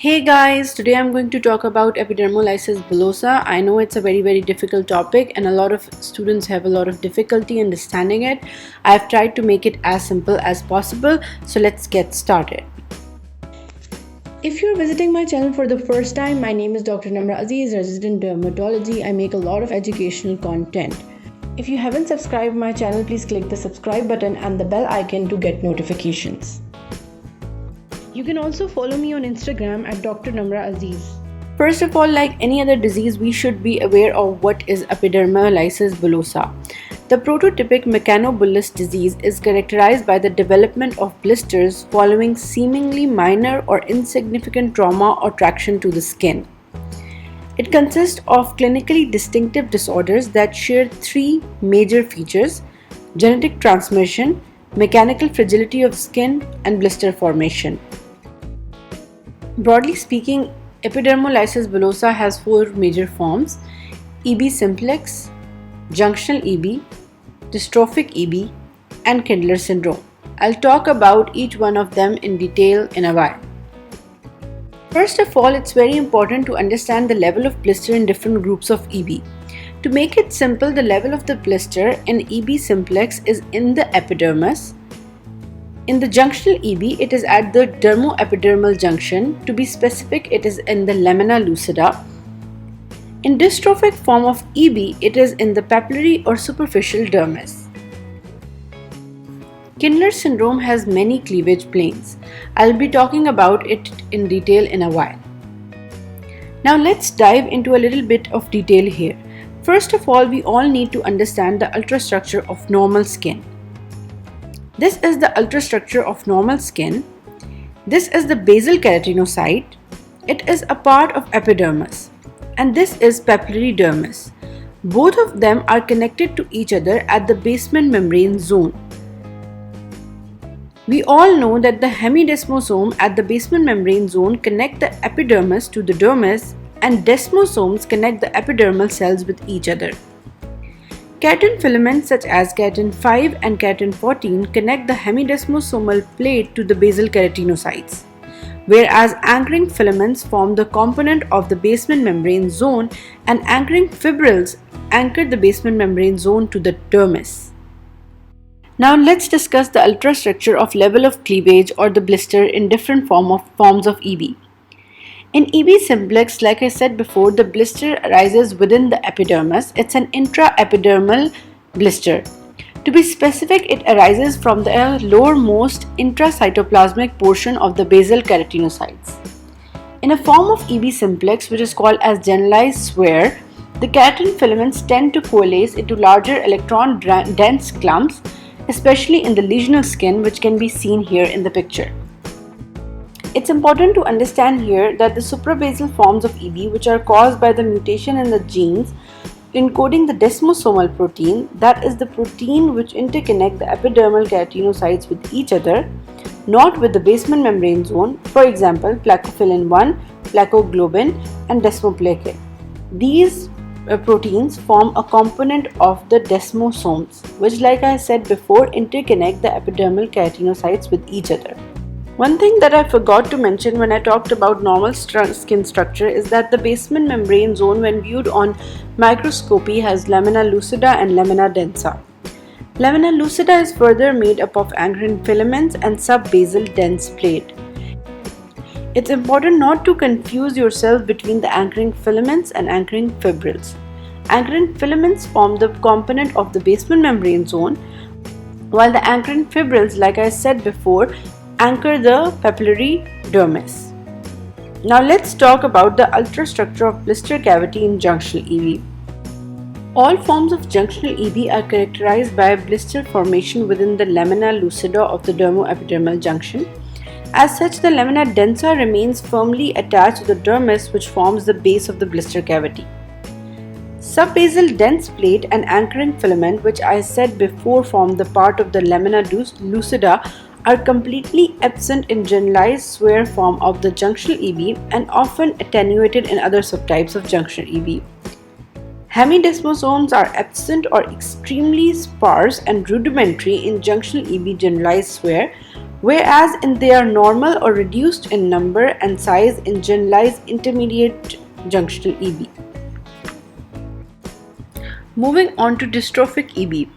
Hey guys, today I'm going to talk about epidermolysis bullosa. I know it's a very difficult topic and a lot of students have a lot of difficulty understanding it. I've tried to make it as simple as possible, so let's get started. If you're visiting my channel for the first time, my name is Dr. Namra Aziz, resident dermatology. I make a lot of educational content. If you haven't subscribed my channel, please click the subscribe button and the bell icon to get notifications. You can also follow me on Instagram at Dr. Namra Aziz. First of all, like any other disease, we should be aware of what is epidermolysis bullosa. The prototypic mechanobullous disease is characterized by the development of blisters following seemingly minor or insignificant trauma or traction to the skin. It consists of clinically distinctive disorders that share three major features: genetic transmission, mechanical fragility of skin, and blister formation. Broadly speaking, epidermolysis bullosa has four major forms: EB simplex, junctional EB, dystrophic EB, and Kindler syndrome. I'll talk about each one of them in detail in a while. First of all, it's very important to understand the level of blister in different groups of EB. To make it simple, the level of the blister in EB simplex is in the epidermis. In the junctional EB, it is at the dermoepidermal junction. To be specific, it is in the lamina lucida. In dystrophic form of EB, it is in the papillary or superficial dermis. Kindler syndrome has many cleavage planes. I'll be talking about it in detail in a while. Now let's dive into a little bit of detail here. First of all, we all need to understand the ultrastructure of normal skin. This is the ultrastructure of normal skin. This is the basal keratinocyte. It is a part of epidermis. And this is papillary dermis. Both of them are connected to each other at the basement membrane zone. We all know that the hemidesmosome at the basement membrane zone connect the epidermis to the dermis, and desmosomes connect the epidermal cells with each other. Keratin filaments such as keratin 5 and keratin 14 connect the hemidesmosomal plate to the basal keratinocytes, whereas anchoring filaments form the component of the basement membrane zone, and anchoring fibrils anchor the basement membrane zone to the dermis. Now let's discuss the ultrastructure of level of cleavage or the blister in different forms of EB. In EB simplex, like I said before, the blister arises within the epidermis. It's an intraepidermal blister. To be specific, it arises from the lowermost intracytoplasmic portion of the basal keratinocytes. In a form of EB simplex, which is called as generalized SWER, the keratin filaments tend to coalesce into larger electron-dense clumps, especially in the lesional skin, which can be seen here in the picture. It's important to understand here that the suprabasal forms of EB, which are caused by the mutation in the genes encoding the desmosomal protein, that is the protein which interconnect the epidermal keratinocytes with each other, not with the basement membrane zone, for example, plakophilin 1, plakoglobin, and desmoplakin. These proteins form a component of the desmosomes, which, like I said before, interconnect the epidermal keratinocytes with each other. One thing that I forgot to mention when I talked about normal skin structure is that the basement membrane zone, when viewed on microscopy, has lamina lucida and lamina densa. Lamina lucida is further made up of anchoring filaments and subbasal dense plate. It's important not to confuse yourself between the anchoring filaments and anchoring fibrils. Anchoring filaments form the component of the basement membrane zone, while the anchoring fibrils, like I said before, anchor the papillary dermis. Now let's talk about the ultrastructure of blister cavity in junctional EB. All forms of junctional EB are characterized by blister formation within the lamina lucida of the dermoepidermal junction. As such, the lamina densa remains firmly attached to the dermis, which forms the base of the blister cavity. Subbasal dense plate and anchoring filament, which I said before form the part of the lamina lucida, are completely absent in generalized SWER form of the junctional EB and often attenuated in other subtypes of junctional EB. Hemidesmosomes are absent or extremely sparse and rudimentary in junctional EB generalized SWER, whereas they are normal or reduced in number and size in generalized intermediate junctional EB. Moving on to dystrophic EB.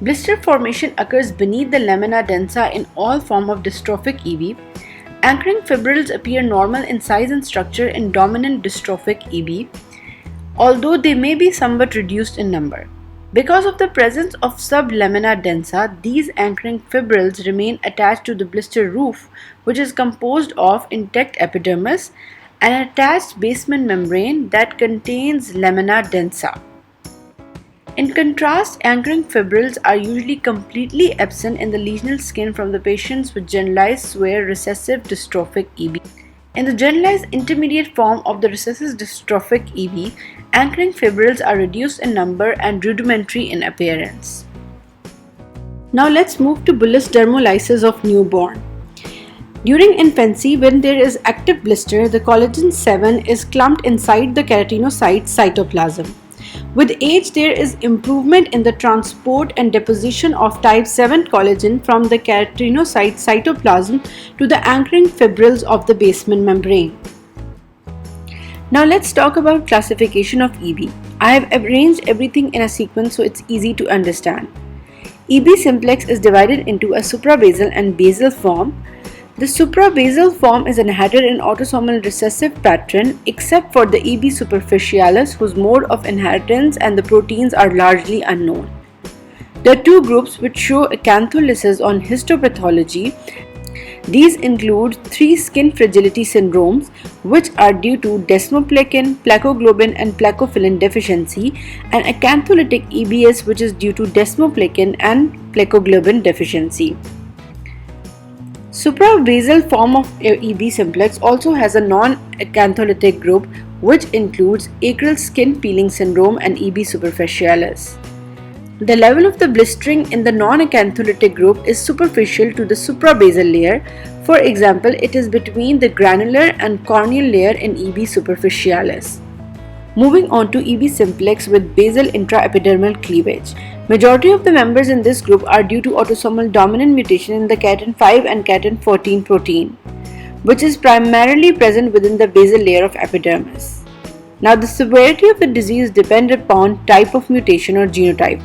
Blister formation occurs beneath the lamina densa in all forms of dystrophic EB. Anchoring fibrils appear normal in size and structure in dominant dystrophic EB, although they may be somewhat reduced in number. Because of the presence of sublamina densa, these anchoring fibrils remain attached to the blister roof, which is composed of intact epidermis and an attached basement membrane that contains lamina densa. In contrast, anchoring fibrils are usually completely absent in the lesional skin from the patients with generalized severe recessive dystrophic EB. In the generalized intermediate form of the recessive dystrophic EB, anchoring fibrils are reduced in number and rudimentary in appearance. Now let's move to bullous dermolysis of newborn. During infancy, when there is active blister, the collagen 7 is clumped inside the keratinocyte cytoplasm. With age, there is improvement in the transport and deposition of type 7 collagen from the keratinocyte cytoplasm to the anchoring fibrils of the basement membrane. Now let's talk about classification of EB. I have arranged everything in a sequence so it's easy to understand. EB simplex is divided into a suprabasal and basal form. The suprabasal form is inherited in autosomal recessive pattern except for the EB superficialis, whose mode of inheritance and the proteins are largely unknown. There are two groups which show acantholysis on histopathology. These include 3 skin fragility syndromes, which are due to desmoplekin, plakoglobin and plakofilin deficiency, and acantholytic EBS, which is due to desmoplekin and plakoglobin deficiency. Suprabasal form of EB simplex also has a non-acantholytic group, which includes acral skin peeling syndrome and EB superficialis. The level of the blistering in the non-acantholytic group is superficial to the suprabasal layer. For example, it is between the granular and corneal layer in EB superficialis. Moving on to EB simplex with basal intraepidermal cleavage. Majority of the members in this group are due to autosomal dominant mutation in the keratin 5 and keratin 14 protein, which is primarily present within the basal layer of epidermis. Now, the severity of the disease depends upon type of mutation or genotype.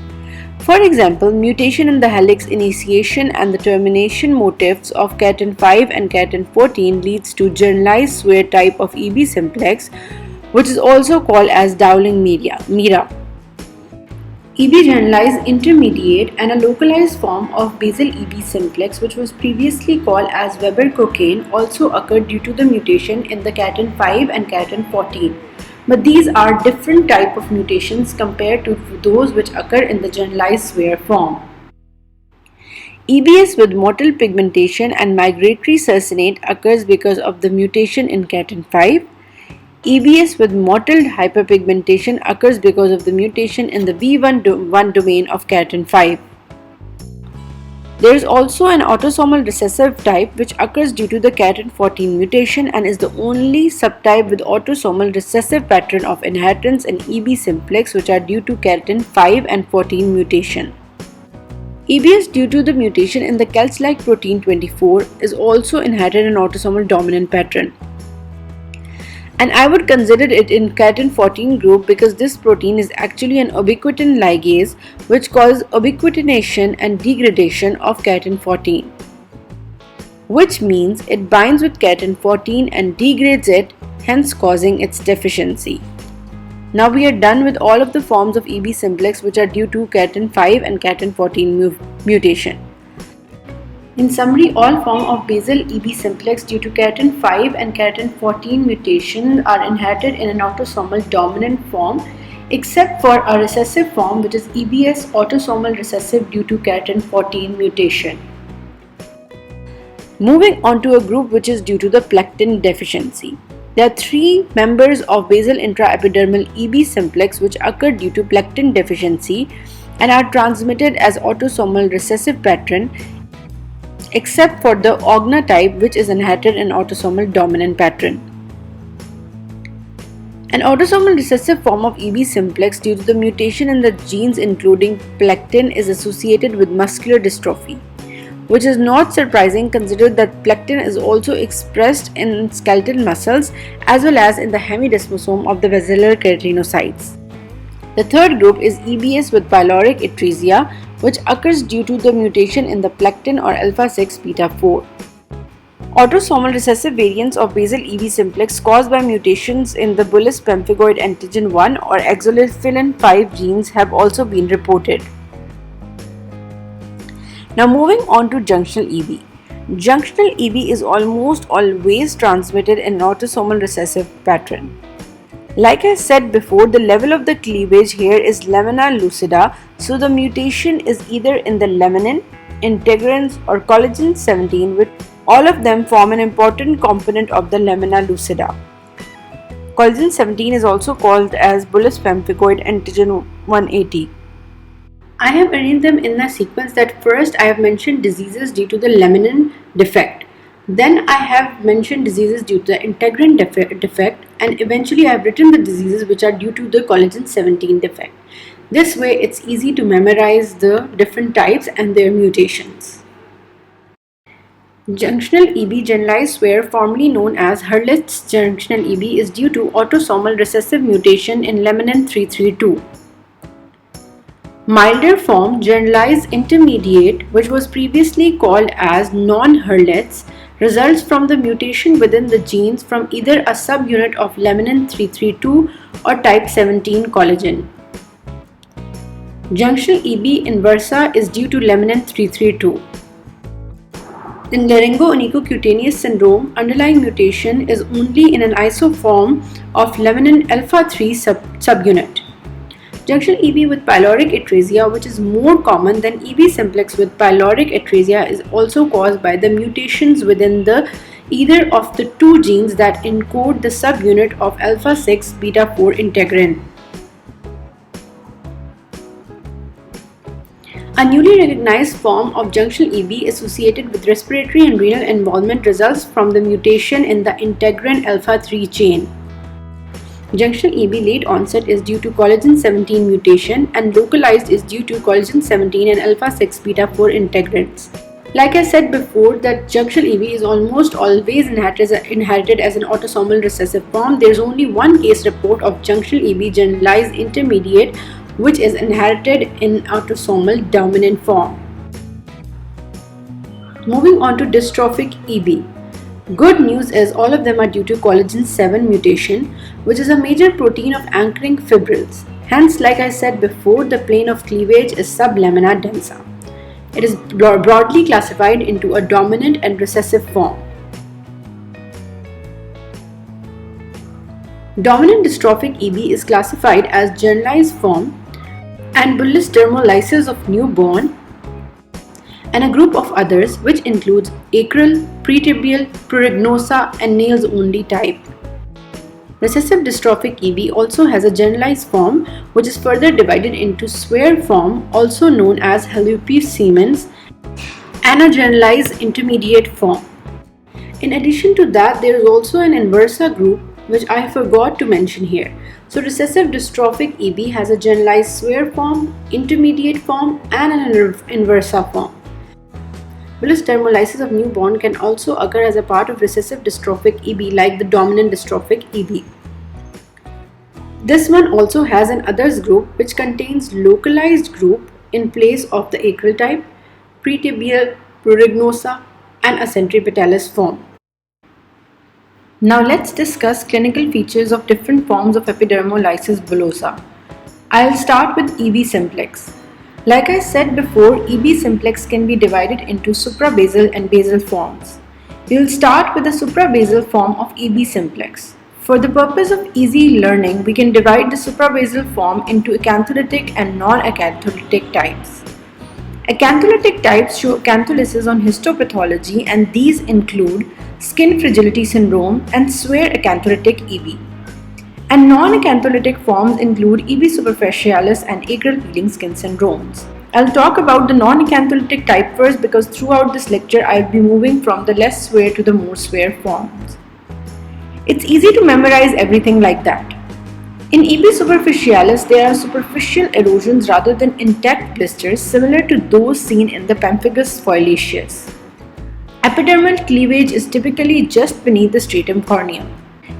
For example, mutation in the helix initiation and the termination motifs of keratin 5 and keratin 14 leads to generalized severe type of EB simplex, which is also called as Dowling Mira. EB generalized intermediate and a localized form of basal EB simplex, which was previously called as Weber-Cockayne, also occurred due to the mutation in the keratin 5 and keratin 14. But these are different type of mutations compared to those which occur in the generalized severe form. EBS with mottled pigmentation and migratory succinate occurs because of the mutation in keratin 5. EBS with mottled hyperpigmentation occurs because of the mutation in the V1 domain of keratin 5. There is also an autosomal recessive type which occurs due to the keratin 14 mutation and is the only subtype with autosomal recessive pattern of inheritance in EB simplex, which are due to keratin 5 and 14 mutation. EBS due to the mutation in the Kelch-like protein 24 is also inherited in autosomal dominant pattern. And I would consider it in keratin 14 group because this protein is actually an ubiquitin ligase which causes ubiquitination and degradation of keratin 14, which means it binds with keratin 14 and degrades it, hence causing its deficiency. Now we are done with all of the forms of EB simplex which are due to keratin 5 and keratin 14 mutation. In summary, all forms of basal EB simplex due to keratin 5 and keratin 14 mutation are inherited in an autosomal dominant form except for a recessive form, which is EBS autosomal recessive due to keratin 14 mutation. Moving on to a group which is due to the plectin deficiency. There are 3 members of basal intraepidermal EB simplex which occur due to plectin deficiency and are transmitted as autosomal recessive pattern, except for the Ogna type, which is inherited in autosomal dominant pattern. An autosomal recessive form of EB simplex due to the mutation in the genes including plectin is associated with muscular dystrophy. which is not surprising considering that plectin is also expressed in skeletal muscles as well as in the hemidesmosome of the basilar keratinocytes. The third group is EBS with pyloric atresia, which occurs due to the mutation in the plectin or alpha-6 beta-4. Autosomal recessive variants of basal EB simplex caused by mutations in the bullous pemphigoid antigen 1 or exolithilin 5 genes have also been reported. Now moving on to junctional EB. Junctional EB is almost always transmitted in an autosomal recessive pattern. Like I said before, the level of the cleavage here is lamina lucida, so the mutation is either in the laminin, integrins or collagen 17, which all of them form an important component of the lamina lucida. Collagen 17 is also called as bullous pemphigoid antigen 180. I have arranged them in the sequence that first I have mentioned diseases due to the laminin defect. Then I have mentioned diseases due to the integrin defect, and eventually I have written the diseases which are due to the collagen 17 defect. This way it's easy to memorize the different types and their mutations. Junctional EB generalized swear, formerly known as Hurlitz's junctional EB, is due to autosomal recessive mutation in laminin 332. Milder form, generalized intermediate, which was previously called as non-Hurlitz, results from the mutation within the genes from either a subunit of laminin 332 or type 17 collagen. Junctional EB inversa is due to laminin 332. In laryngoonychocutaneous syndrome, underlying mutation is only in an isoform of laminin alpha 3 subunit. Junctional EB with pyloric atresia, which is more common than EB simplex with pyloric atresia, is also caused by the mutations within either of the two genes that encode the subunit of alpha 6 beta 4 integrin. A newly recognized form of junctional EB associated with respiratory and renal involvement results from the mutation in the integrin alpha 3 chain. Junctional EB late onset is due to collagen 17 mutation, and localized is due to collagen 17 and alpha 6 beta 4 integrins. Like I said before, that junctional EB is almost always inherited as an autosomal recessive form. There is only one case report of junctional EB generalized intermediate, which is inherited in autosomal dominant form. Moving on to dystrophic EB. Good news is all of them are due to collagen 7 mutation, which is a major protein of anchoring fibrils. Hence, like I said before, the plane of cleavage is sublamina densa. It is broadly classified into a dominant and recessive form. Dominant dystrophic EB is classified as generalized form and bullous dermolysis of newborn, and a group of others which includes acral, pretibial, pruriginosa and nails only type. Recessive dystrophic EB also has a generalized form which is further divided into swear form, also known as Hellupi-Siemens, and a generalized intermediate form. In addition to that, there is also an inversa group which I forgot to mention here. So recessive dystrophic EB has a generalized swear form, intermediate form and an inversa form. Bullous dermolysis of newborn can also occur as a part of recessive dystrophic EB like the dominant dystrophic EB. This one also has an others group which contains localized group in place of the acral type, pretibial, pruriginosa and a centripetalis form. Now let's discuss clinical features of different forms of epidermolysis bullosa. I'll start with EB simplex. Like I said before, EB simplex can be divided into suprabasal and basal forms. We'll start with the suprabasal form of EB simplex. For the purpose of easy learning, we can divide the suprabasal form into acantholytic and non-acantholytic types. Acantholytic types show acantholysis on histopathology, and these include skin fragility syndrome and swear acantholytic EB. And non-acantholytic forms include EB superficialis and acral peeling skin syndromes. I'll talk about the non-acantholytic type first because throughout this lecture I'll be moving from the less swear to the more swear forms. It's easy to memorize everything like that. In EB superficialis, there are superficial erosions rather than intact blisters similar to those seen in the pemphigus foliaceus. Epidermal cleavage is typically just beneath the stratum corneum.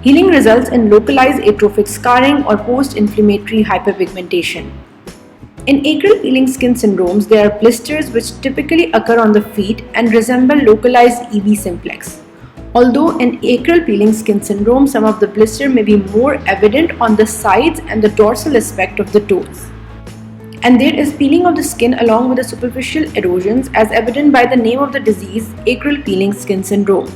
Healing results in localized atrophic scarring or post-inflammatory hyperpigmentation. In acral peeling skin syndromes, there are blisters which typically occur on the feet and resemble localized EB simplex. Although in acral peeling skin syndrome, some of the blister may be more evident on the sides and the dorsal aspect of the toes. And there is peeling of the skin along with the superficial erosions as evident by the name of the disease, acral peeling skin syndrome.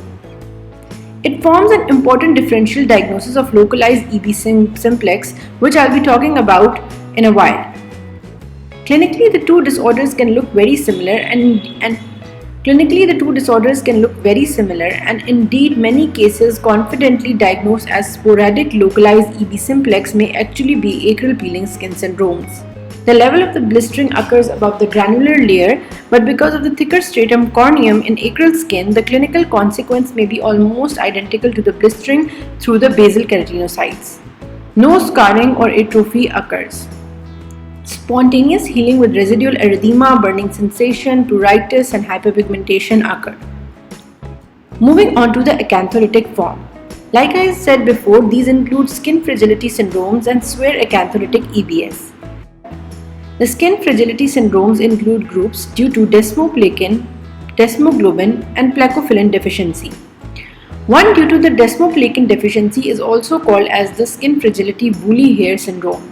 It forms an important differential diagnosis of localized EB simplex, which I'll be talking about in a while. Clinically, the two disorders can look very similar and indeed many cases confidently diagnosed as sporadic localized EB simplex may actually be acral peeling skin syndromes. The level of the blistering occurs above the granular layer, but because of the thicker stratum corneum in acral skin, the clinical consequence may be almost identical to the blistering through the basal keratinocytes. No scarring or atrophy occurs. Spontaneous healing with residual erythema, burning sensation, pruritus, and hyperpigmentation occur. Moving on to the acantholytic form. Like I said before, these include skin fragility syndromes and severe acantholytic EBS. The skin fragility syndromes include groups due to desmoplakin, desmoglobin, and plakophilin deficiency. One due to the desmoplakin deficiency is also called as the skin fragility woolly hair syndrome.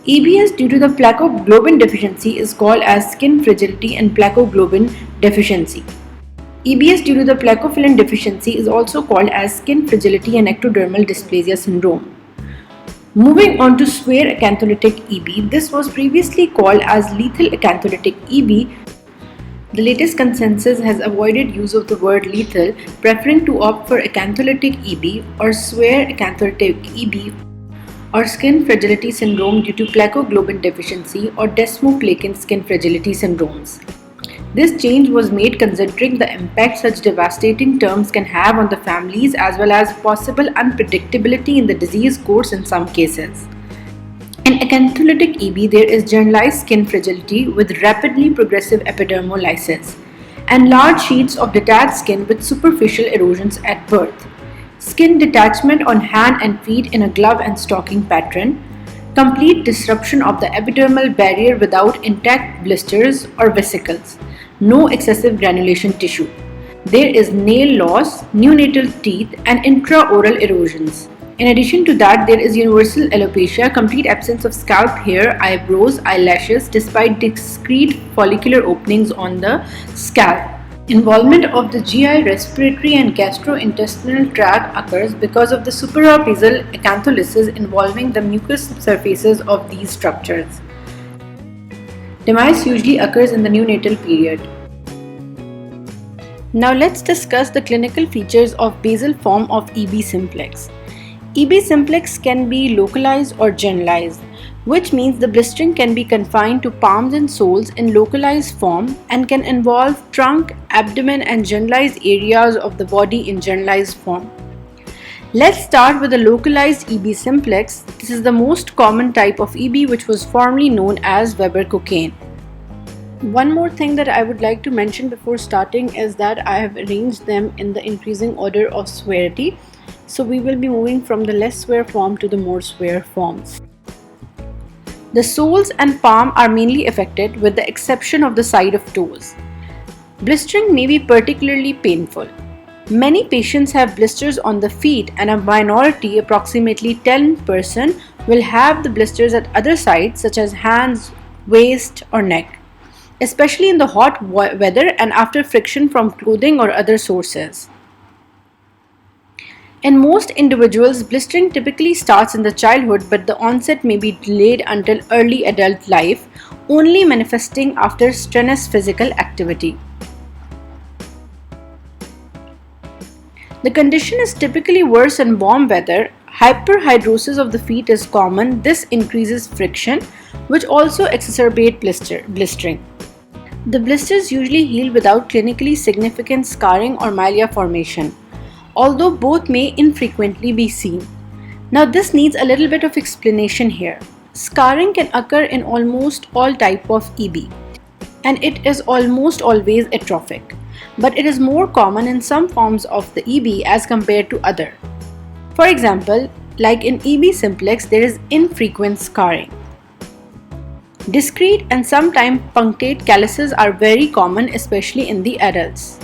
EBS due to the plakoglobin deficiency is called as skin fragility and plakoglobin deficiency. EBS due to the plakophilin deficiency is also called as skin fragility and ectodermal dysplasia syndrome. Moving on to severe acantholytic EB, this was previously called as lethal acantholytic EB. The latest consensus has avoided use of the word lethal, preferring to opt for acantholytic EB or severe acantholytic EB or skin fragility syndrome due to plakoglobin deficiency or desmoplakin skin fragility syndromes. This change was made considering the impact such devastating terms can have on the families as well as possible unpredictability in the disease course in some cases. In acantholytic EB, there is generalized skin fragility with rapidly progressive epidermolysis and large sheets of detached skin with superficial erosions at birth. Skin detachment on hand and feet in a glove and stocking pattern, complete disruption of the epidermal barrier without intact blisters or vesicles, no excessive granulation tissue. There is nail loss, neonatal teeth, and intraoral erosions. In addition to that, there is universal alopecia, complete absence of scalp hair, eyebrows, eyelashes despite discrete follicular openings on the scalp. Involvement of the GI, respiratory and gastrointestinal tract occurs because of the suprabasal acantholysis involving the mucous surfaces of these structures. Demise usually occurs in the neonatal period. Now let's discuss the clinical features of basal form of EB simplex. EB simplex can be localized or generalized, which means the blistering can be confined to palms and soles in localized form and can involve trunk, abdomen and generalized areas of the body in generalized form. Let's start with the localized EB simplex. This is the most common type of EB, which was formerly known as Weber cocaine. One more thing that I would like to mention before starting is that I have arranged them in the increasing order of severity. So we will be moving from the less severe form to the more severe forms. The soles and palm are mainly affected with the exception of the side of toes. Blistering may be particularly painful. Many patients have blisters on the feet and a minority, approximately 10%, will have the blisters at other sites such as hands, waist or neck, especially in the hot weather and after friction from clothing or other sources. In most individuals, blistering typically starts in the childhood, but the onset may be delayed until early adult life, only manifesting after strenuous physical activity. The condition is typically worse in warm weather. Hyperhidrosis of the feet is common. This increases friction, which also exacerbates blistering. The blisters usually heal without clinically significant scarring or milia formation, although both may infrequently be seen. Now this needs a little bit of explanation here. Scarring can occur in almost all types of EB, and it is almost always atrophic, but it is more common in some forms of the EB as compared to other. For example, like in EB simplex, there is infrequent scarring. Discrete and sometimes punctate calluses are very common, especially in the adults.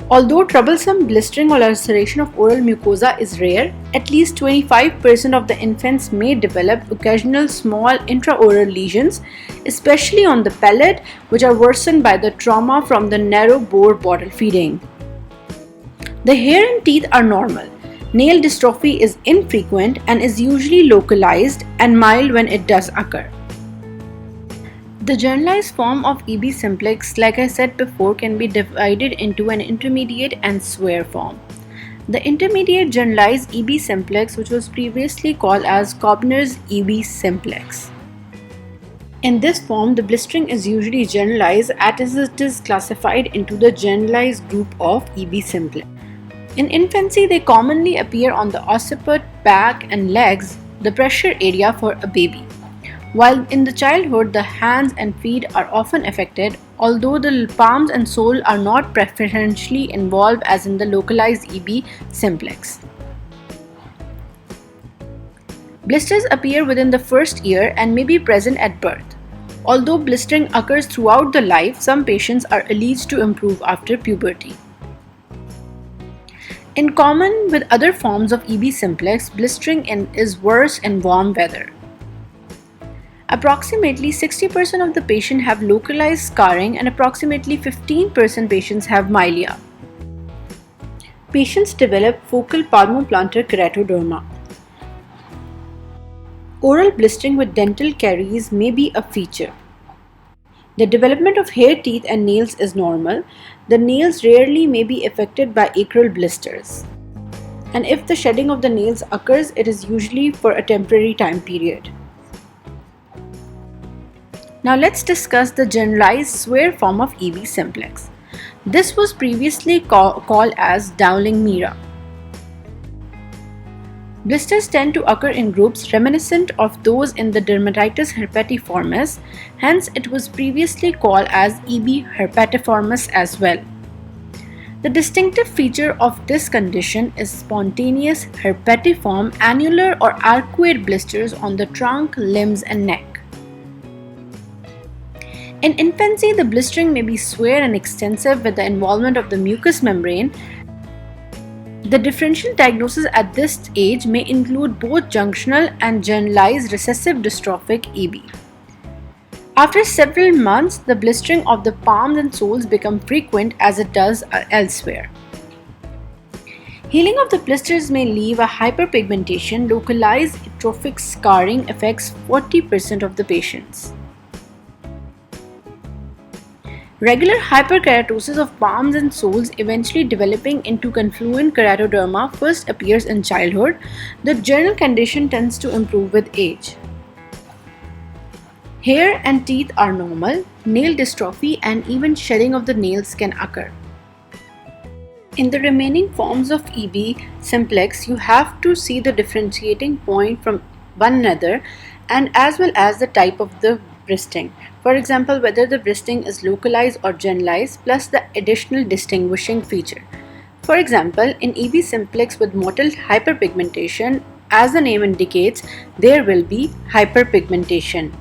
Although troublesome blistering or ulceration of oral mucosa is rare, at least 25% of the infants may develop occasional small intraoral lesions, especially on the palate, which are worsened by the trauma from the narrow bore bottle feeding. The hair and teeth are normal. Nail dystrophy is infrequent and is usually localized and mild when it does occur. The generalized form of EB simplex, like I said before, can be divided into an intermediate and severe form. The intermediate generalized EB simplex, which was previously called as Koebner's EB simplex. In this form, the blistering is usually generalized as it is classified into the generalized group of EB simplex. In infancy, they commonly appear on the occiput, back and legs, the pressure area for a baby. While in the childhood, the hands and feet are often affected, although the palms and sole are not preferentially involved as in the localized EB simplex. Blisters appear within the first year and may be present at birth. Although blistering occurs throughout the life, some patients are alleged to improve after puberty. In common with other forms of EB simplex, blistering is worse in warm weather. Approximately 60% of the patients have localized scarring and approximately 15% patients have milia. Patients develop focal palmoplantar keratoderma. Oral blistering with dental caries may be a feature. The development of hair, teeth and nails is normal. The nails rarely may be affected by acral blisters. And if the shedding of the nails occurs, it is usually for a temporary time period. Now let's discuss the generalized severe form of EB simplex. This was previously called as Dowling-Meara. Blisters tend to occur in groups reminiscent of those in the dermatitis herpetiformis, hence it was previously called as EB herpetiformis as well. The distinctive feature of this condition is spontaneous herpetiform annular or arcuate blisters on the trunk, limbs and neck. In infancy, the blistering may be severe and extensive with the involvement of the mucous membrane. The differential diagnosis at this age may include both junctional and generalized recessive dystrophic EB. After several months, the blistering of the palms and soles become frequent as it does elsewhere. Healing of the blisters may leave a hyperpigmentation. Localized atrophic scarring affects 40% of the patients. Regular hyperkeratosis of palms and soles eventually developing into confluent keratoderma first appears in childhood. The general condition tends to improve with age. Hair and teeth are normal. Nail dystrophy and even shedding of the nails can occur. In the remaining forms of EB simplex, you have to see the differentiating point from one another and as well as the type of the bristling. For example, whether the bristling is localized or generalized plus the additional distinguishing feature. For example, in EB simplex with mottled hyperpigmentation, as the name indicates, there will be hyperpigmentation.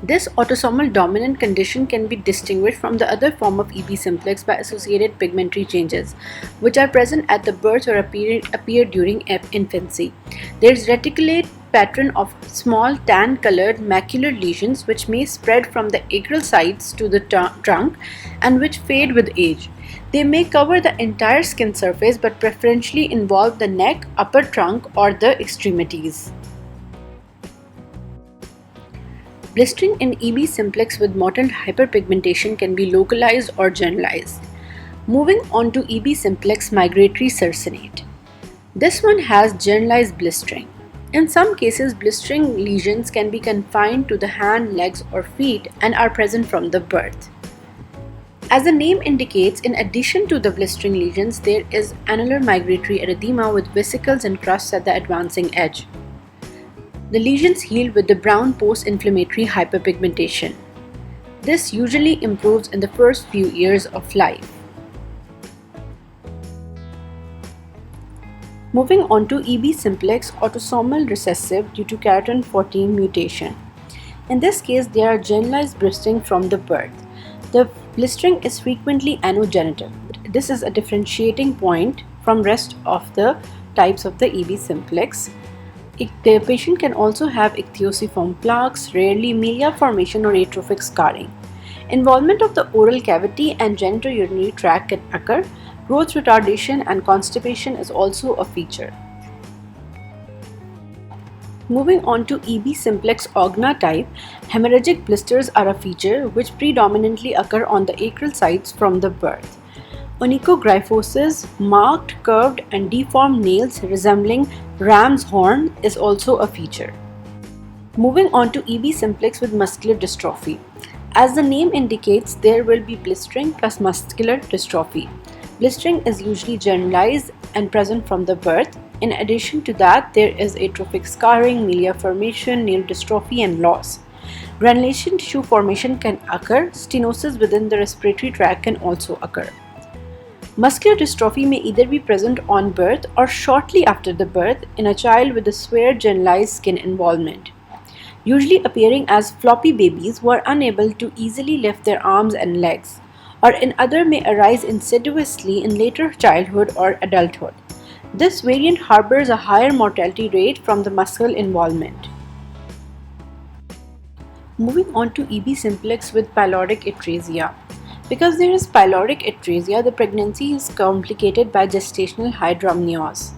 This autosomal dominant condition can be distinguished from the other form of EB simplex by associated pigmentary changes, which are present at the birth or appear during infancy. There is reticulate pattern of small tan-colored macular lesions which may spread from the acral sides to the trunk and which fade with age. They may cover the entire skin surface but preferentially involve the neck, upper trunk or the extremities. Blistering in EB simplex with mottled hyperpigmentation can be localized or generalized. Moving on to EB simplex migratory cercinate. This one has generalized blistering. In some cases, blistering lesions can be confined to the hand, legs or feet and are present from the birth. As the name indicates, in addition to the blistering lesions, there is annular migratory erythema with vesicles and crusts at the advancing edge. The lesions heal with the brown post-inflammatory hyperpigmentation. This usually improves in the first few years of life. Moving on to EB simplex, autosomal recessive due to keratin 14 mutation. In this case, they are generalized blistering from the birth. The blistering is frequently anogenital. This is a differentiating point from rest of the types of the EB simplex. The patient can also have ichthyosiform plaques, rarely milia formation or atrophic scarring. Involvement of the oral cavity and genitourinary tract can occur. Growth retardation and constipation is also a feature. Moving on to EB simplex ogna type, hemorrhagic blisters are a feature which predominantly occur on the acral sites from the birth. Onychogryphosis, marked, curved and deformed nails resembling ram's horn is also a feature. Moving on to EB simplex with muscular dystrophy. As the name indicates, there will be blistering plus muscular dystrophy. Blistering is usually generalized and present from the birth. In addition to that, there is atrophic scarring, milia formation, nail dystrophy and loss. Granulation tissue formation can occur. Stenosis within the respiratory tract can also occur. Muscular dystrophy may either be present on birth or shortly after the birth in a child with a severe generalized skin involvement, usually appearing as floppy babies who are unable to easily lift their arms and legs, or in other may arise insidiously in later childhood or adulthood. This variant harbors a higher mortality rate from the muscle involvement. Moving on to EB simplex with pyloric atresia. Because there is pyloric atresia, the pregnancy is complicated by gestational hydramnios.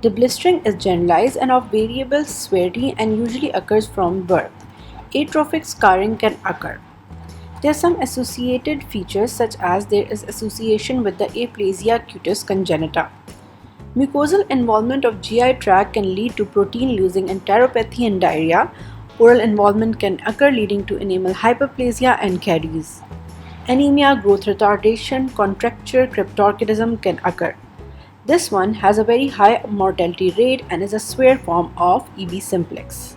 The blistering is generalized and of variable severity and usually occurs from birth. Atrophic scarring can occur. There are some associated features such as there is association with the aplasia cutis congenita. Mucosal involvement of GI tract can lead to protein losing and enteropathy and diarrhea. Oral involvement can occur leading to enamel hyperplasia and caries. Anemia, growth retardation, contracture, cryptorchidism can occur. This one has a very high mortality rate and is a severe form of EB simplex.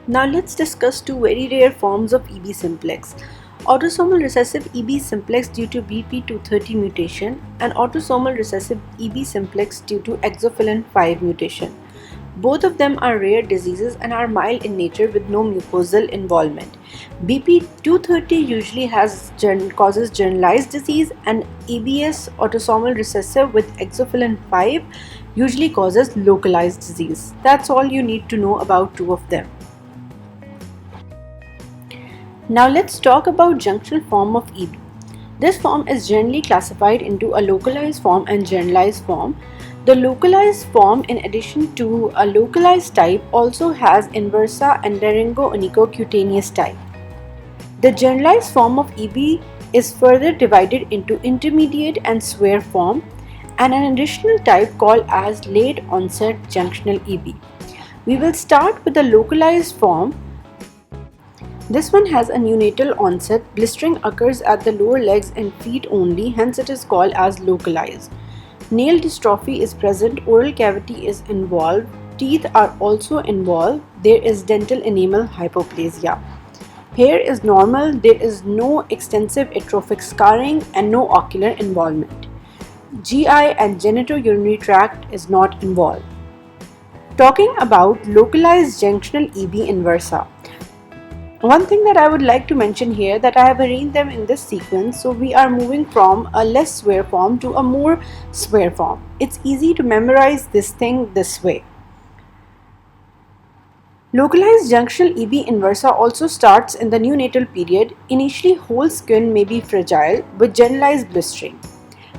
Now let's discuss two very rare forms of EB simplex. Autosomal recessive EB simplex due to BP230 mutation and autosomal recessive EB simplex due to exophyllin 5 mutation. Both of them are rare diseases and are mild in nature with no mucosal involvement. BP230 usually causes generalized disease, and EBS autosomal recessive with exophyllin 5 usually causes localized disease. That's all you need to know about two of them. Now let's talk about junctional form of EB. This form is generally classified into a localized form and generalized form. The localized form, in addition to a localized type, also has inversa and laryngo-onychocutaneous type. The generalized form of EB is further divided into intermediate and severe form and an additional type called as late onset junctional EB. We will start with the localized form. This one has a neonatal onset. Blistering occurs at the lower legs and feet only, hence it is called as localized. Nail dystrophy is present, oral cavity is involved, teeth are also involved, there is dental enamel hypoplasia. Hair is normal, there is no extensive atrophic scarring and no ocular involvement. GI and genitourinary tract is not involved. Talking about localized junctional EB inversa. One thing that I would like to mention here that I have arranged them in this sequence, so we are moving from a less severe form to a more severe form. It's easy to memorize this thing this way. Localized junctional EB inversa also starts in the neonatal period. Initially, whole skin may be fragile with generalized blistering.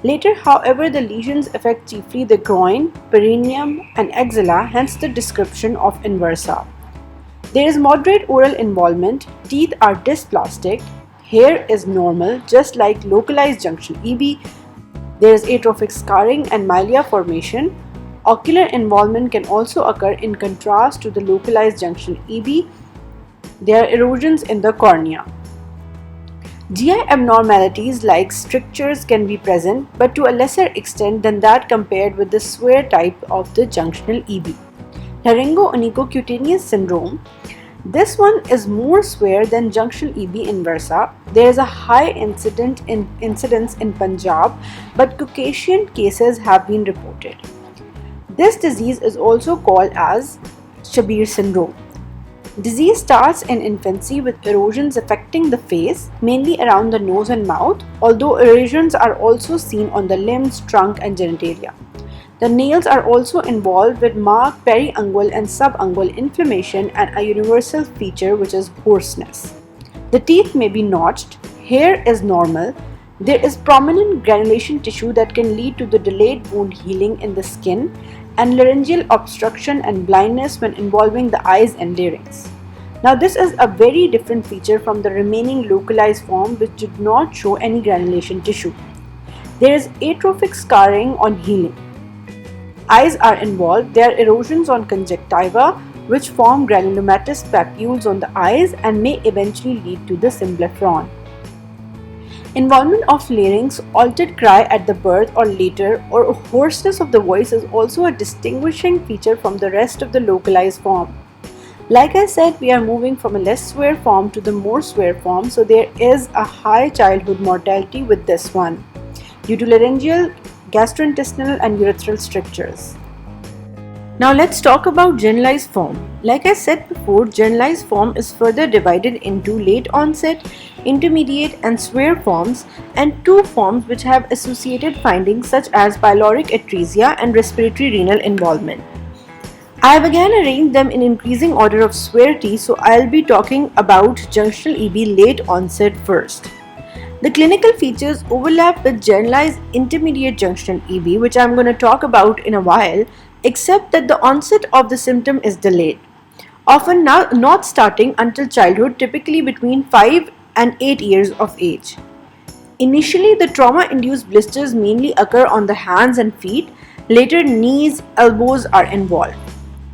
Later, however, the lesions affect chiefly the groin, perineum and axilla, hence the description of inversa. There is moderate oral involvement, teeth are dysplastic, hair is normal just like localized junctional EB, there is atrophic scarring and milia formation. Ocular involvement can also occur in contrast to the localized junctional EB. There are erosions in the cornea. GI abnormalities like strictures can be present, but to a lesser extent than that compared with the severe type of the junctional EB. Laryngo-onychocutaneous syndrome. This one is more severe than junctional EB inversa. There is a high incidence in Punjab, but Caucasian cases have been reported. This disease is also called as Shabir syndrome. Disease starts in infancy with erosions affecting the face, mainly around the nose and mouth, although erosions are also seen on the limbs, trunk, and genitalia. The nails are also involved with marked periungual and subungual inflammation and a universal feature which is hoarseness. The teeth may be notched, hair is normal, there is prominent granulation tissue that can lead to the delayed wound healing in the skin, and laryngeal obstruction and blindness when involving the eyes and larynx. Now this is a very different feature from the remaining localized form which did not show any granulation tissue. There is atrophic scarring on healing. Eyes are involved. There are erosions on conjunctiva which form granulomatous papules on the eyes and may eventually lead to the symblepharon. Involvement of larynx, altered cry at the birth or later, or hoarseness of the voice is also a distinguishing feature from the rest of the localized form. Like I said, we are moving from a less severe form to the more severe form, so there is a high childhood mortality with this one due to laryngeal, gastrointestinal and urethral strictures. Now let's talk about generalized form. Like I said before, generalized form is further divided into late onset, intermediate and severe forms, and two forms which have associated findings such as pyloric atresia and respiratory renal involvement. I have again arranged them in increasing order of severity, so I'll be talking about junctional EB late onset first. The clinical features overlap with generalized intermediate junctional EB, which I'm going to talk about in a while, except that the onset of the symptom is delayed, often not starting until childhood, typically between 5 and 8 years of age. Initially, the trauma-induced blisters mainly occur on the hands and feet. Later, knees, elbows are involved.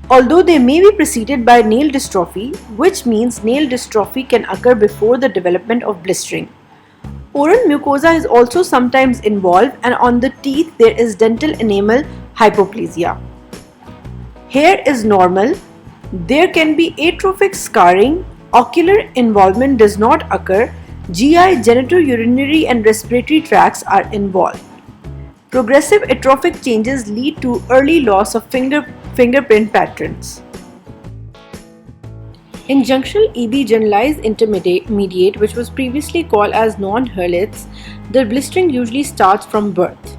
Although they may be preceded by nail dystrophy, which means nail dystrophy can occur before the development of blistering. Oral mucosa is also sometimes involved, and on the teeth there is dental enamel hypoplasia. Hair is normal. There can be atrophic scarring. Ocular involvement does not occur. GI, genitourinary and respiratory tracts are involved. Progressive atrophic changes lead to early loss of fingerprint patterns. In junctional EB generalized intermediate, which was previously called as non-Hurlitz, the blistering usually starts from birth.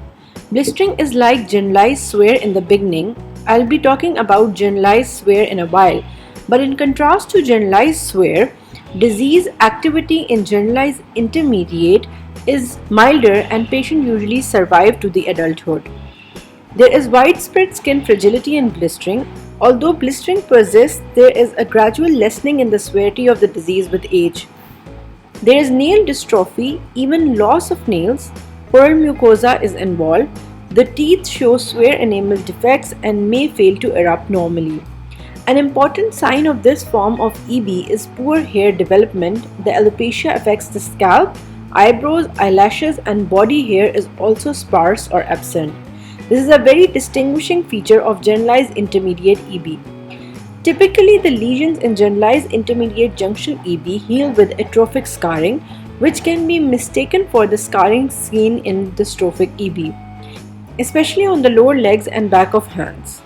Blistering is like generalized severe in the beginning. I'll be talking about generalized severe in a while, but in contrast to generalized severe, disease activity in generalized intermediate is milder and patient usually survive to the adulthood. There is widespread skin fragility in blistering. Although blistering persists, there is a gradual lessening in the severity of the disease with age. There is nail dystrophy, even loss of nails. Oral mucosa is involved. The teeth show severe enamel defects and may fail to erupt normally. An important sign of this form of EB is poor hair development. The alopecia affects the scalp, eyebrows, eyelashes, and body hair is also sparse or absent. This is a very distinguishing feature of generalized intermediate EB. Typically, the lesions in generalized intermediate junctional EB heal with atrophic scarring, which can be mistaken for the scarring seen in dystrophic EB, especially on the lower legs and back of hands.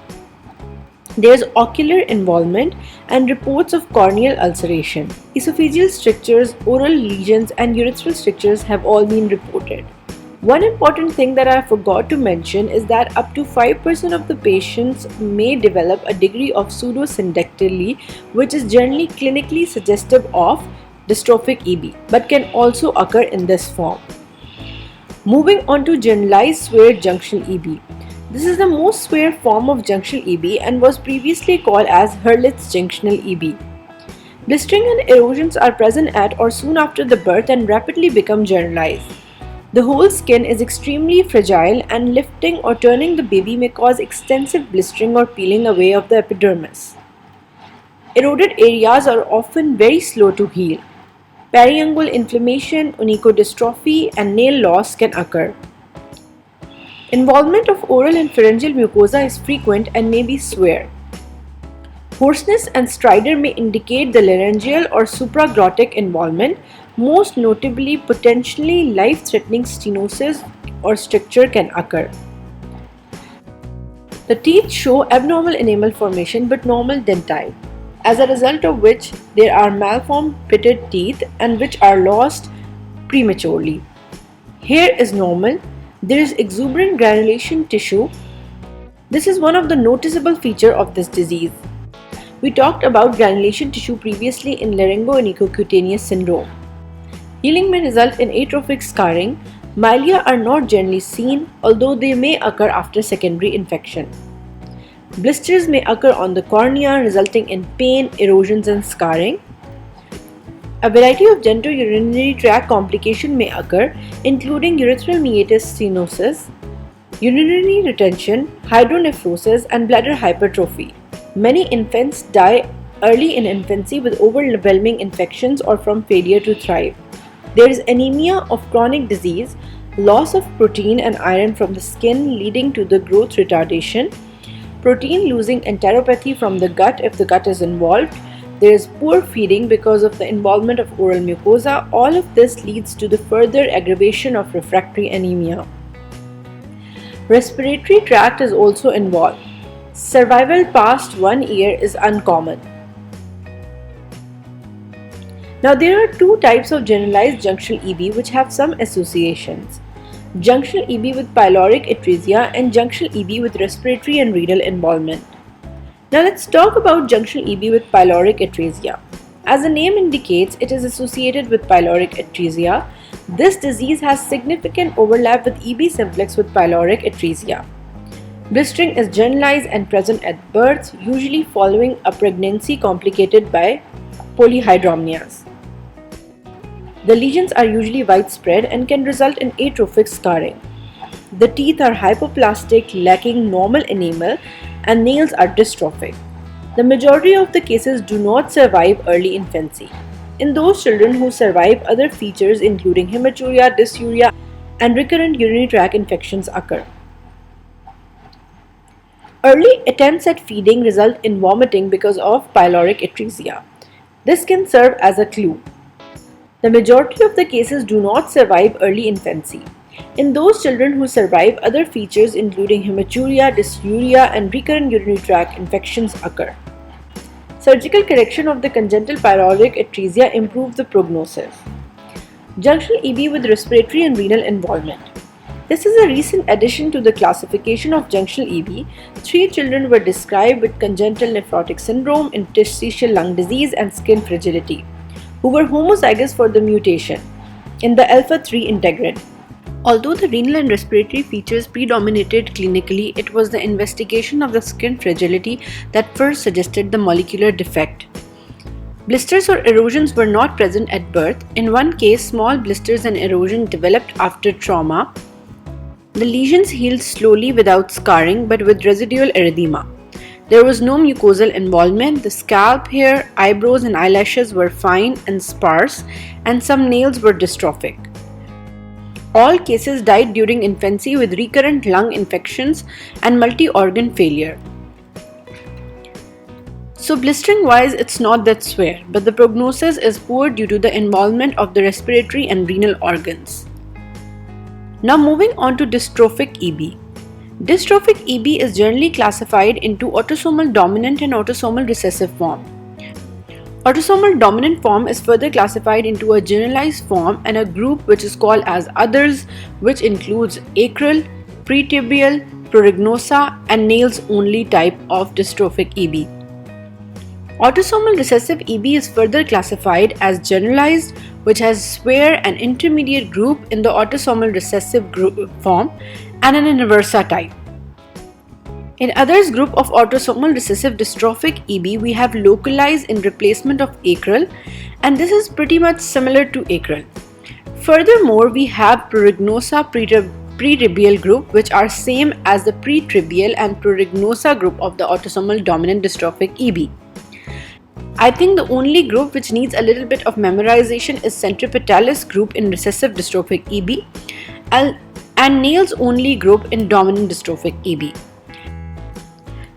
There is ocular involvement and reports of corneal ulceration. Esophageal strictures, oral lesions, and urethral strictures have all been reported. One important thing that I forgot to mention is that up to 5% of the patients may develop a degree of pseudosyndactyly, which is generally clinically suggestive of dystrophic EB, but can also occur in this form. Moving on to generalized severe junctional EB. This is the most severe form of junctional EB and was previously called as Hurlitz junctional EB. Blistering and erosions are present at or soon after the birth and rapidly become generalized. The whole skin is extremely fragile, and lifting or turning the baby may cause extensive blistering or peeling away of the epidermis. Eroded areas are often very slow to heal. Periungual inflammation, onychodystrophy, and nail loss can occur. Involvement of oral and pharyngeal mucosa is frequent and may be severe. Hoarseness and stridor may indicate the laryngeal or supraglottic involvement, most notably potentially life-threatening stenosis or stricture can occur. The teeth show abnormal enamel formation but normal dentile, as a result of which there are malformed pitted teeth and which are lost prematurely. Hair is normal. There is exuberant granulation tissue. This is one of the noticeable features of this disease. We talked about granulation tissue previously in laryngonicocutaneous syndrome. Healing may result in atrophic scarring. Milia are not generally seen, although they may occur after secondary infection. Blisters may occur on the cornea, resulting in pain, erosions, and scarring. A variety of genitourinary tract complications may occur, including urethral meatus stenosis, urinary retention, hydronephrosis, and bladder hypertrophy. Many infants die early in infancy with overwhelming infections or from failure to thrive. There is anemia of chronic disease, loss of protein and iron from the skin leading to the growth retardation, protein losing enteropathy from the gut if the gut is involved. There is poor feeding because of the involvement of oral mucosa. All of this leads to the further aggravation of refractory anemia. Respiratory tract is also involved. Survival past 1 year is uncommon. Now there are two types of generalized junctional EB which have some associations. Junctional EB with pyloric atresia and junctional EB with respiratory and renal involvement. Now let's talk about junctional EB with pyloric atresia. As the name indicates, it is associated with pyloric atresia. This disease has significant overlap with EB simplex with pyloric atresia. Blistering is generalized and present at birth, usually following a pregnancy complicated by polyhydramnios. The lesions are usually widespread and can result in atrophic scarring. The teeth are hypoplastic, lacking normal enamel, and nails are dystrophic. The majority of the cases do not survive early infancy. In those children who survive, other features including hematuria, dysuria, and recurrent urinary tract infections occur. Early attempts at feeding result in vomiting because of pyloric atresia. This can serve as a clue. The majority of the cases do not survive early infancy. In those children who survive, other features including hematuria, dysuria, and recurrent urinary tract infections occur. Surgical correction of the congenital pyloric atresia improves the prognosis. Junctional EB with respiratory and renal involvement. This is a recent addition to the classification of junctional EB. 3 children were described with congenital nephrotic syndrome, interstitial lung disease, and skin fragility, who were homozygous for the mutation in the alpha-3 integrin. Although the renal and respiratory features predominated clinically, it was the investigation of the skin fragility that first suggested the molecular defect. Blisters or erosions were not present at birth. In one case, small blisters and erosion developed after trauma. The lesions healed slowly without scarring but with residual erythema. There was no mucosal involvement. The scalp, hair, eyebrows, and eyelashes were fine and sparse, and some nails were dystrophic. All cases died during infancy with recurrent lung infections and multi-organ failure. So blistering wise, it's not that severe, but the prognosis is poor due to the involvement of the respiratory and renal organs. Now moving on to dystrophic EB. Dystrophic EB is generally classified into autosomal dominant and autosomal recessive form. Autosomal dominant form is further classified into a generalized form and a group which is called as others, which includes acral, pretibial, prorygnosa, and nails only type of dystrophic EB. Autosomal recessive EB is further classified as generalized, which has severe and intermediate group in the autosomal recessive group form and an inversa type. In others group of autosomal recessive dystrophic EB, we have localized in replacement of acral, and this is pretty much similar to acral. Furthermore, we have prorygnosa pretibial group, which are same as the pretibial and prorygnosa group of the autosomal dominant dystrophic EB. I think the only group which needs a little bit of memorization is centripetalis group in recessive dystrophic EB and nails only group in dominant dystrophic EB.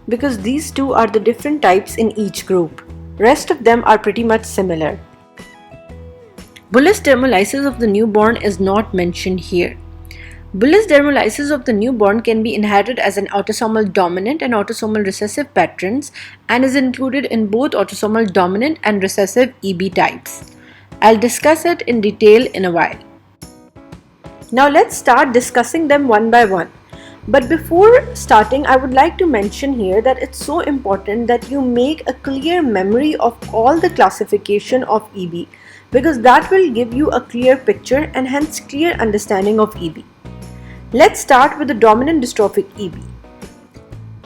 Because these two are the different types in each group. Rest of them are pretty much similar. Bullous dermolysis of the newborn is not mentioned here. Bullous dermolysis of the newborn can be inherited as an autosomal dominant and autosomal recessive patterns and is included in both autosomal dominant and recessive EB types. I'll discuss it in detail in a while. Now let's start discussing them one by one. But before starting, I would like to mention here that it's so important that you make a clear memory of all the classification of EB, because that will give you a clear picture and hence clear understanding of EB. Let's start with the dominant dystrophic EB.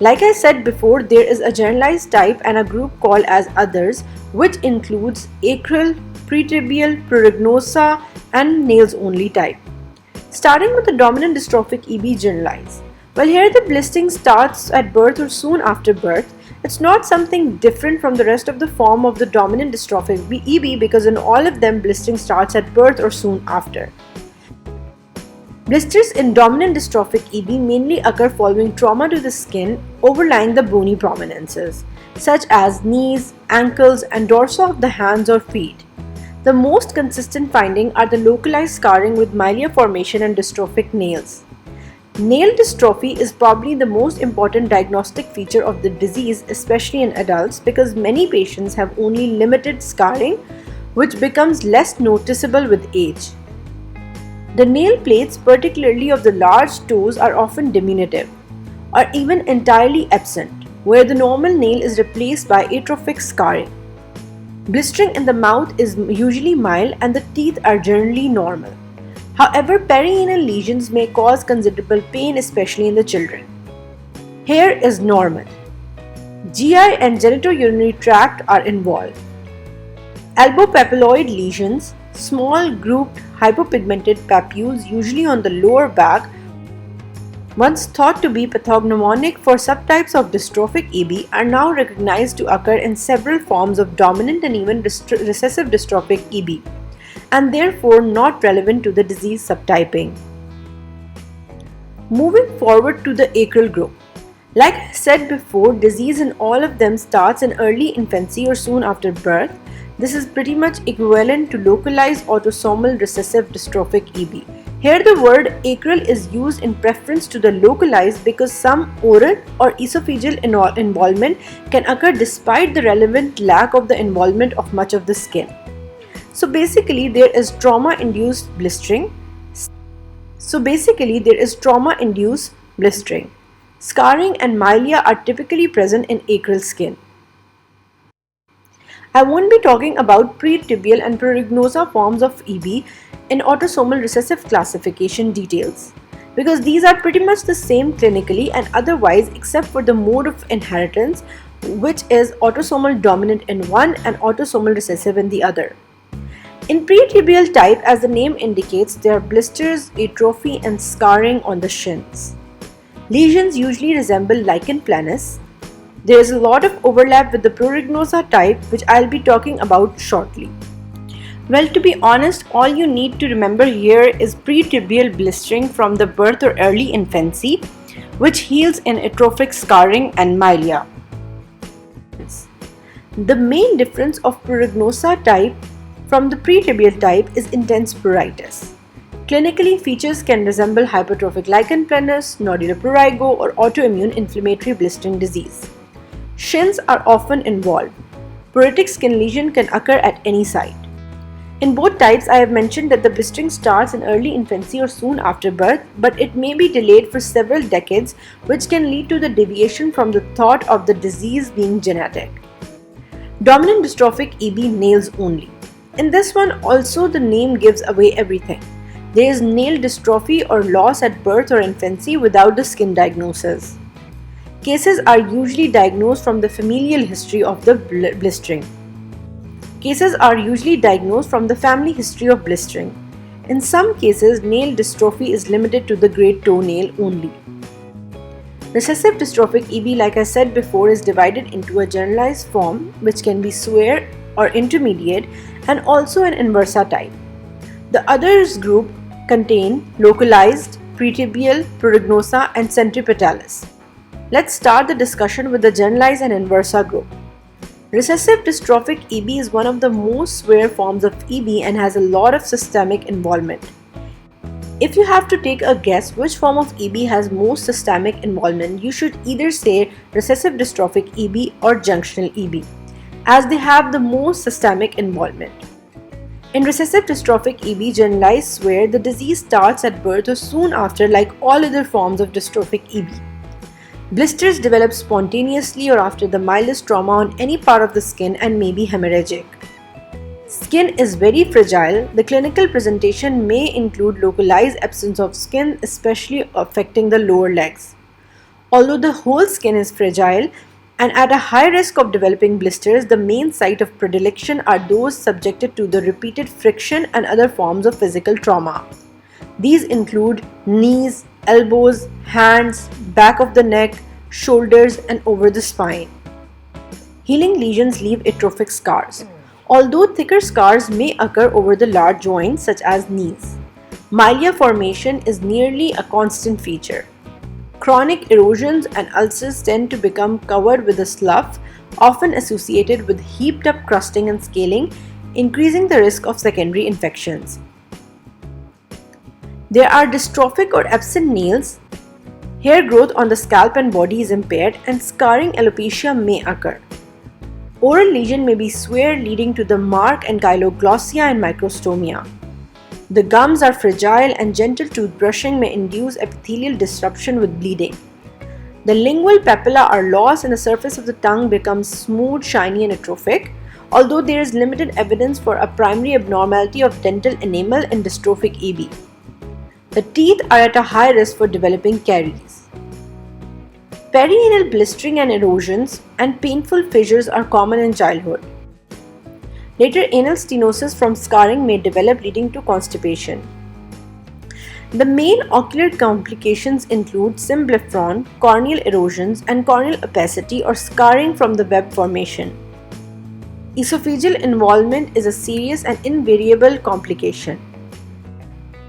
Like I said before, there is a generalized type and a group called as others, which includes acral, pretibial, pruriginosa and nails only type. Starting with the dominant dystrophic EB generalized. Well, here the blistering starts at birth or soon after birth. It's not something different from the rest of the form of the dominant dystrophic EB because in all of them blistering starts at birth or soon after. Blisters in dominant dystrophic EB mainly occur following trauma to the skin overlying the bony prominences, such as knees, ankles, and dorso of the hands or feet. The most consistent finding are the localized scarring with milia formation and dystrophic nails. Nail dystrophy is probably the most important diagnostic feature of the disease, especially in adults, because many patients have only limited scarring, which becomes less noticeable with age. The nail plates, particularly of the large toes, are often diminutive or even entirely absent, where the normal nail is replaced by atrophic scarring. Blistering in the mouth is usually mild and the teeth are generally normal. However, perianal lesions may cause considerable pain, especially in the children. Hair is normal. GI and genitourinary tract are involved. Albopapilloid lesions, small grouped hypopigmented papules usually on the lower back, once thought to be pathognomonic for subtypes of dystrophic EB, are now recognized to occur in several forms of dominant and even recessive dystrophic EB, and therefore not relevant to the disease subtyping. Moving forward to the acral group. Like I said before, disease in all of them starts in early infancy or soon after birth. This is pretty much equivalent to localized autosomal recessive dystrophic EB. Here the word acral is used in preference to the localized because some oral or esophageal involvement can occur despite the relevant lack of the involvement of much of the skin. So basically there is trauma-induced blistering. Scarring and milia are typically present in acral skin. I won't be talking about pretibial and pruriginosa forms of EB in autosomal recessive classification details, because these are pretty much the same clinically and otherwise except for the mode of inheritance, which is autosomal dominant in one and autosomal recessive in the other. In pretibial type, as the name indicates, there are blisters, atrophy and scarring on the shins. Lesions usually resemble lichen planus. There is a lot of overlap with the pruriginosa type, which I'll be talking about shortly. Well, to be honest, all you need to remember here is pretibial blistering from the birth or early infancy, which heals in atrophic scarring and milia. The main difference of pruriginosa type from the pretibial type is intense pruritus. Clinically, features can resemble hypertrophic lichen planus, nodular prurigo, or autoimmune inflammatory blistering disease. Shins are often involved. Pruritic skin lesion can occur at any site. In both types, I have mentioned that the blistering starts in early infancy or soon after birth, but it may be delayed for several decades, which can lead to the deviation from the thought of the disease being genetic. Dominant dystrophic EB nails only. In this one also the name gives away everything. There is nail dystrophy or loss at birth or infancy without the skin diagnosis. Cases are usually diagnosed from the familial history of the blistering. Cases are usually diagnosed from the family history of blistering. In some cases, nail dystrophy is limited to the great toenail only. Recessive dystrophic EB, like I said before, is divided into a generalized form, which can be severe or intermediate, and also an inversa type. The others group contain localized, pretibial, pruriginosa, and centripetalis. Let's start the discussion with the generalized and inversa group. Recessive dystrophic EB is one of the most severe forms of EB and has a lot of systemic involvement. If you have to take a guess which form of EB has most systemic involvement, you should either say recessive dystrophic EB or junctional EB, as they have the most systemic involvement. In recessive dystrophic EB generalized severe, the disease starts at birth or soon after, like all other forms of dystrophic EB. Blisters develop spontaneously or after the mildest trauma on any part of the skin and may be hemorrhagic. Skin is very fragile. The clinical presentation may include localized absence of skin, especially affecting the lower legs. Although the whole skin is fragile and at a high risk of developing blisters, the main site of predilection are those subjected to the repeated friction and other forms of physical trauma. These include knees, elbows, hands, back of the neck, shoulders, and over the spine. Healing lesions leave atrophic scars, although thicker scars may occur over the large joints such as knees. Milia formation is nearly a constant feature. Chronic erosions and ulcers tend to become covered with a slough, often associated with heaped up crusting and scaling, increasing the risk of secondary infections. There are dystrophic or absent nails, hair growth on the scalp and body is impaired, and scarring alopecia may occur. Oral lesion may be severe, leading to the mark and chyloglosia and microstomia. The gums are fragile and gentle toothbrushing may induce epithelial disruption with bleeding. The lingual papilla are lost and the surface of the tongue becomes smooth, shiny and atrophic, although there is limited evidence for a primary abnormality of dental enamel in dystrophic EB. The teeth are at a high risk for developing caries. Perianal blistering and erosions and painful fissures are common in childhood. Later, anal stenosis from scarring may develop, leading to constipation. The main ocular complications include symblefron, corneal erosions, and corneal opacity or scarring from the web formation. Esophageal involvement is a serious and invariable complication.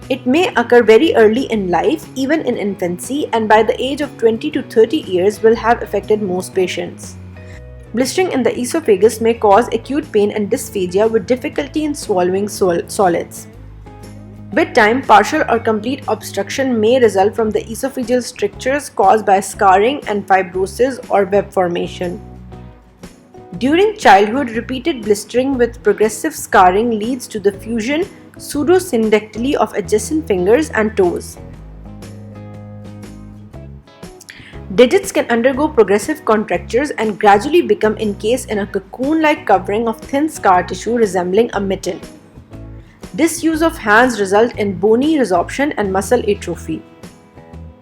It may occur very early in life, even in infancy, and by the age of 20 to 30 years will have affected most patients. Blistering in the esophagus may cause acute pain and dysphagia with difficulty in swallowing solids. With time, partial or complete obstruction may result from the esophageal strictures caused by scarring and fibrosis or web formation. During childhood, repeated blistering with progressive scarring leads to the fusion pseudosyndactyly of adjacent fingers and toes. Digits can undergo progressive contractures and gradually become encased in a cocoon-like covering of thin scar tissue resembling a mitten. Disuse of hands result in bony resorption and muscle atrophy.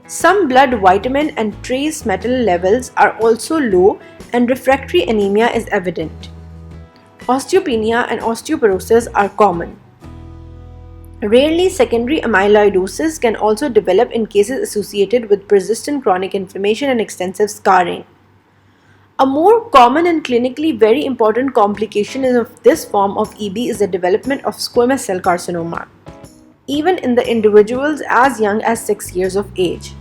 Some blood vitamin and trace metal levels are also low and refractory anemia is evident. Osteopenia and osteoporosis are common. Rarely, secondary amyloidosis can also develop in cases associated with persistent chronic inflammation and extensive scarring. A more common and clinically very important complication of this form of EB is the development of squamous cell carcinoma, even in the individuals as young as 6 years of age.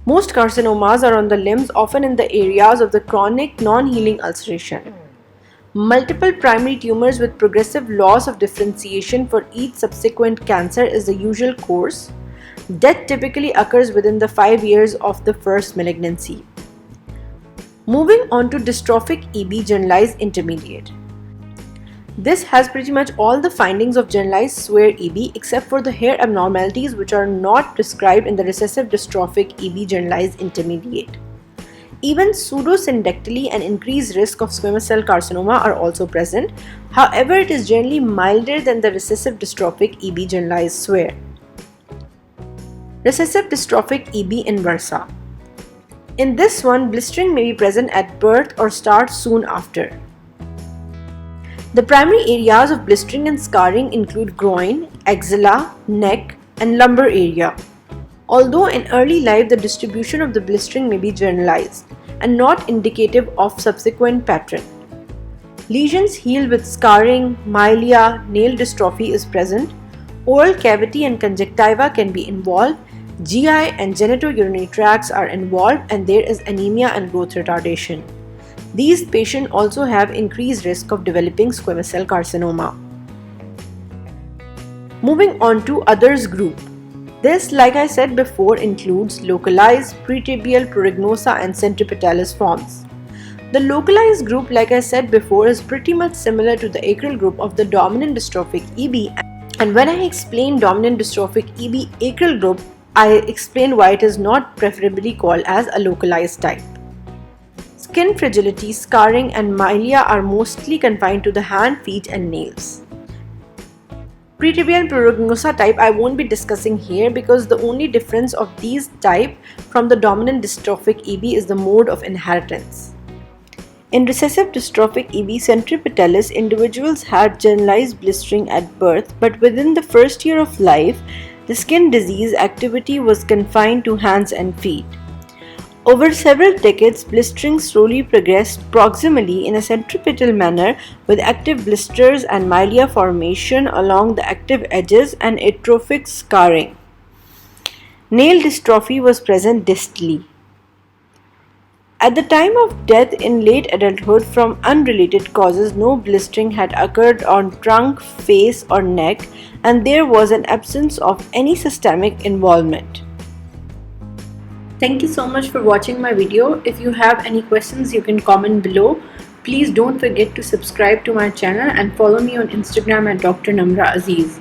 Most carcinomas are on the limbs, often in the areas of the chronic non-healing ulceration. Multiple primary tumors with progressive loss of differentiation for each subsequent cancer is the usual course. Death typically occurs within the 5 years of the first malignancy. Moving on to dystrophic EB generalized intermediate. This has pretty much all the findings of generalized severe EB except for the hair abnormalities which are not prescribed in the recessive dystrophic EB generalized intermediate. Even pseudosyndactyly and increased risk of squamous cell carcinoma are also present. However, it is generally milder than the recessive dystrophic EB generalized severe. Recessive dystrophic EB inversa. In this one, blistering may be present at birth or start soon after. The primary areas of blistering and scarring include groin, axilla, neck, and lumbar area. Although in early life the distribution of the blistering may be generalized and not indicative of subsequent pattern. Lesions heal with scarring, milia, nail dystrophy is present, oral cavity and conjunctiva can be involved, GI and genitourinary tracts are involved, and there is anemia and growth retardation. These patients also have increased risk of developing squamous cell carcinoma. Moving on to others group. This, like I said before, includes localized, pretibial, pruriginosa and centripetalis forms. The localized group, like I said before, is pretty much similar to the acral group of the dominant dystrophic EB, and when I explained dominant dystrophic EB acral group, I explained why it is not preferably called as a localized type. Skin fragility, scarring and milia are mostly confined to the hand, feet and nails. Pretibial pruriginosa type I won't be discussing here because the only difference of these type from the dominant dystrophic EB is the mode of inheritance. In recessive dystrophic EB centripetalis, individuals had generalized blistering at birth, but within the first year of life, the skin disease activity was confined to hands and feet. Over several decades, blistering slowly progressed proximally in a centripetal manner with active blisters and milia formation along the active edges and atrophic scarring. Nail dystrophy was present distally. At the time of death in late adulthood from unrelated causes, no blistering had occurred on trunk, face or neck, and there was an absence of any systemic involvement. Thank you so much for watching my video. If you have any questions, you can comment below. Please don't forget to subscribe to my channel and follow me on Instagram at Dr. Namra Aziz.